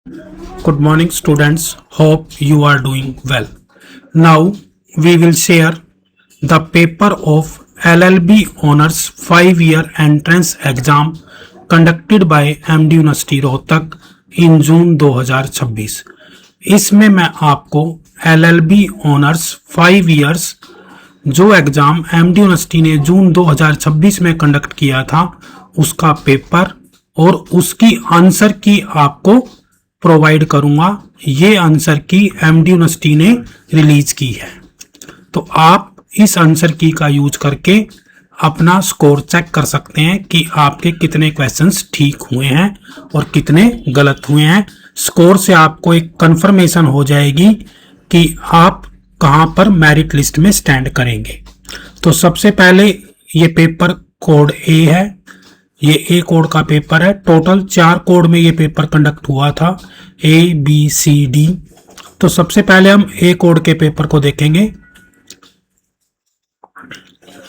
Good morning, students. Hope you are doing well. Now we will share the paper of LLB Honors 5-year entrance exam conducted by MD University Rohtak in June 2026. इसमें मैं आपको LLB Honors 5 years जो exam MD university ने जून 2026 में conduct किया था उसका paper और उसकी आंसर की आपको प्रोवाइड करूंगा। ये आंसर की MD यूनिवर्सिटी ने रिलीज की है, तो आप इस आंसर की का यूज करके अपना स्कोर चेक कर सकते हैं कि आपके कितने क्वेश्चंस ठीक हुए हैं और कितने गलत हुए हैं। स्कोर से आपको एक कंफर्मेशन हो जाएगी कि आप कहां पर मेरिट लिस्ट में स्टैंड करेंगे। तो सबसे पहले ये पेपर कोड ए है, ये ए कोड का पेपर है। टोटल 4 कोड में ये पेपर कंडक्ट हुआ था, ABCD। तो सबसे पहले हम ए कोड के पेपर को देखेंगे,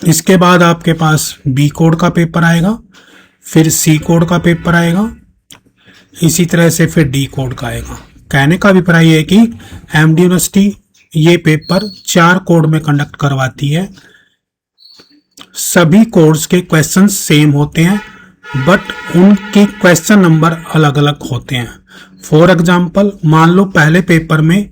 इसके बाद आपके पास बी कोड का पेपर आएगा, फिर सी कोड का पेपर आएगा, इसी तरह से फिर डी कोड का आएगा। कहने का अभिप्राय है कि MD यूनिवर्सिटी ये पेपर 4 कोड में कंडक्ट करवाती है। सभी कोड्स के क्वेश्चन सेम होते हैं बट उनके क्वेश्चन नंबर अलग अलग होते हैं। फॉर एग्जाम्पल, मान लो पहले पेपर में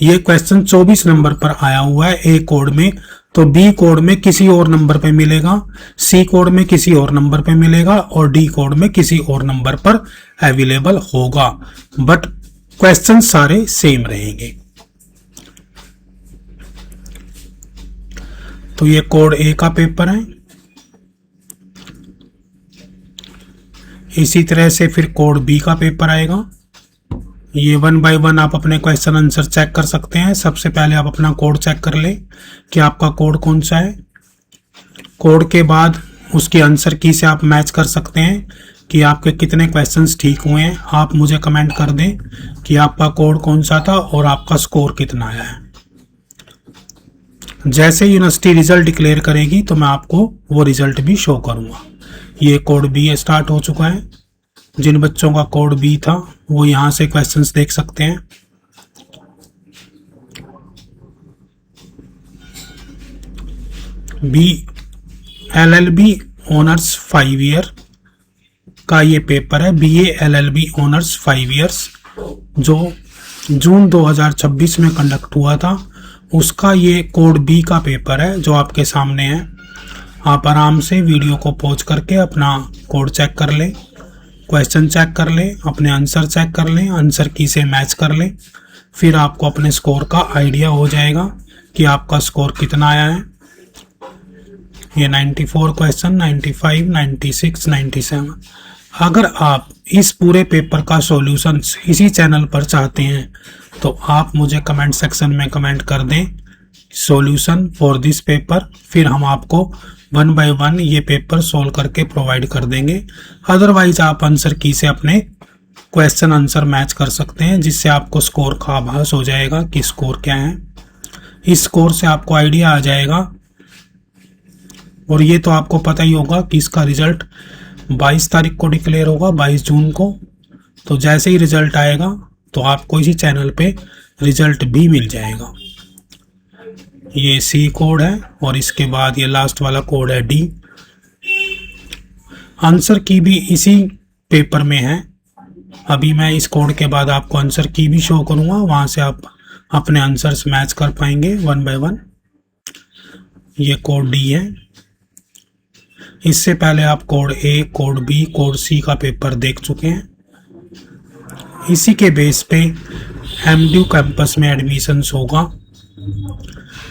ये क्वेश्चन 24 नंबर पर आया हुआ है ए कोड में, तो बी कोड में किसी और नंबर पे मिलेगा, सी कोड में किसी और नंबर पे मिलेगा और डी कोड में किसी और नंबर पर अवेलेबल होगा, बट क्वेश्चन सारे सेम रहेंगे। तो ये कोड ए का पेपर है। इसी तरह से फिर कोड बी का पेपर आएगा। ये 1 बाय 1 आप अपने क्वेश्चन आंसर चेक कर सकते हैं। सबसे पहले आप अपना कोड चेक कर ले कि आपका कोड कौन सा है। कोड के बाद उसकी आंसर की से आप मैच कर सकते हैं कि आपके कितने क्वेश्चंस ठीक हुए हैं। आप मुझे कमेंट कर दें कि आपका कोड कौन सा था और आपका स्कोर कितना आया है। जैसे यूनिवर्सिटी रिजल्ट डिक्लेयर करेगी तो मैं आपको वो रिजल्ट भी शो करूंगा। ये कोड बी स्टार्ट हो चुका है। जिन बच्चों का कोड बी था वो यहां से क्वेश्चंस देख सकते हैं। बी LLB ऑनर्स 5 ईयर का ये पेपर है, BA LLB ऑनर्स 5 ईयर्स, जो जून 2026 में कंडक्ट हुआ था। उसका ये कोड बी का पेपर है जो आपके सामने है। आप आराम से वीडियो को पॉज करके अपना कोड चेक कर लें, क्वेश्चन चेक कर लें, अपने आंसर चेक कर लें, आंसर की से मैच कर लें। फिर आपको अपने स्कोर का आइडिया हो जाएगा कि आपका स्कोर कितना आया है। ये 94 क्वेश्चन, 95, 96, 97। अगर आप इस पूरे पेपर का सॉल्यूशन इसी चैनल पर चाहते हैं तो आप मुझे कमेंट सेक्शन में कमेंट कर दें सॉल्यूशन फॉर दिस पेपर, फिर हम आपको 1 बाय 1 ये पेपर सोल्व करके प्रोवाइड कर देंगे। अदरवाइज आप आंसर की से अपने क्वेश्चन आंसर मैच कर सकते हैं, जिससे आपको स्कोर का आभास हो जाएगा कि स्कोर क्या है। इस स्कोर से आपको आइडिया आ जाएगा। और ये तो आपको पता ही होगा कि इसका रिजल्ट 22 तारीख को डिक्लेयर होगा, 22 जून को। तो जैसे ही रिजल्ट आएगा तो आपको इसी चैनल पे रिजल्ट भी मिल जाएगा। ये सी कोड है और इसके बाद ये लास्ट वाला कोड है डी। आंसर की भी इसी पेपर में है। अभी मैं इस कोड के बाद आपको आंसर की भी शो करूंगा, वहां से आप अपने आंसर्स मैच कर पाएंगे 1 बाय 1। ये कोड डी है। इससे पहले आप कोड ए, कोड बी, कोड सी का पेपर देख चुके हैं। इसी के बेस पे MDU कैंपस में एडमिशन होगा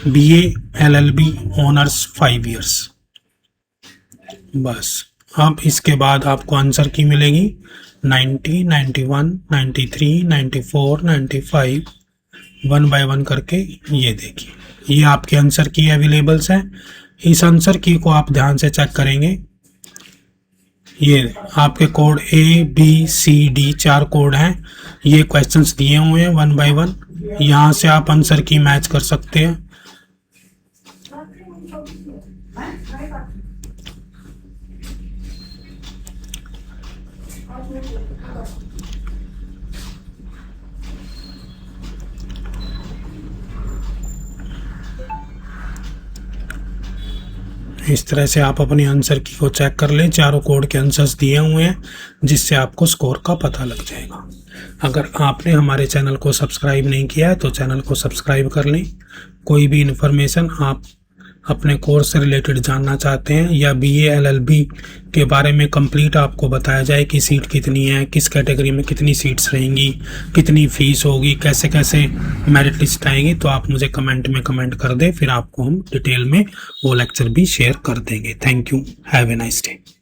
BA LLB ऑनर्स 5 ईयर्स। बस अब इसके बाद आपको आंसर की मिलेगी 90, 91, 93, 94, 95, 1 बाय 1 करके। ये देखिए, ये आपके आंसर की अवेलेबल्स है। इस आंसर की को आप ध्यान से चेक करेंगे। ये आपके कोड ABCD 4 कोड हैं। ये क्वेश्चंस दिए हुए हैं 1 बाय 1। यहाँ से आप आंसर की मैच कर सकते हैं। इस तरह से आप अपने आंसर की को चेक कर लें। चारों कोड के आंसर्स दिए हुए हैं, जिससे आपको स्कोर का पता लग जाएगा। अगर आपने हमारे चैनल को सब्सक्राइब नहीं किया है तो चैनल को सब्सक्राइब कर लें। कोई भी इन्फॉर्मेशन आप अपने कोर्स से रिलेटेड जानना चाहते हैं या BA LLB के बारे में कंप्लीट आपको बताया जाए कि सीट कितनी है, किस कैटेगरी में कितनी सीट्स रहेंगी, कितनी फीस होगी, कैसे कैसे मेरिट लिस्ट आएगी, तो आप मुझे कमेंट में कमेंट कर दें, फिर आपको हम डिटेल में वो लेक्चर भी शेयर कर देंगे। Thank you, have a nice day.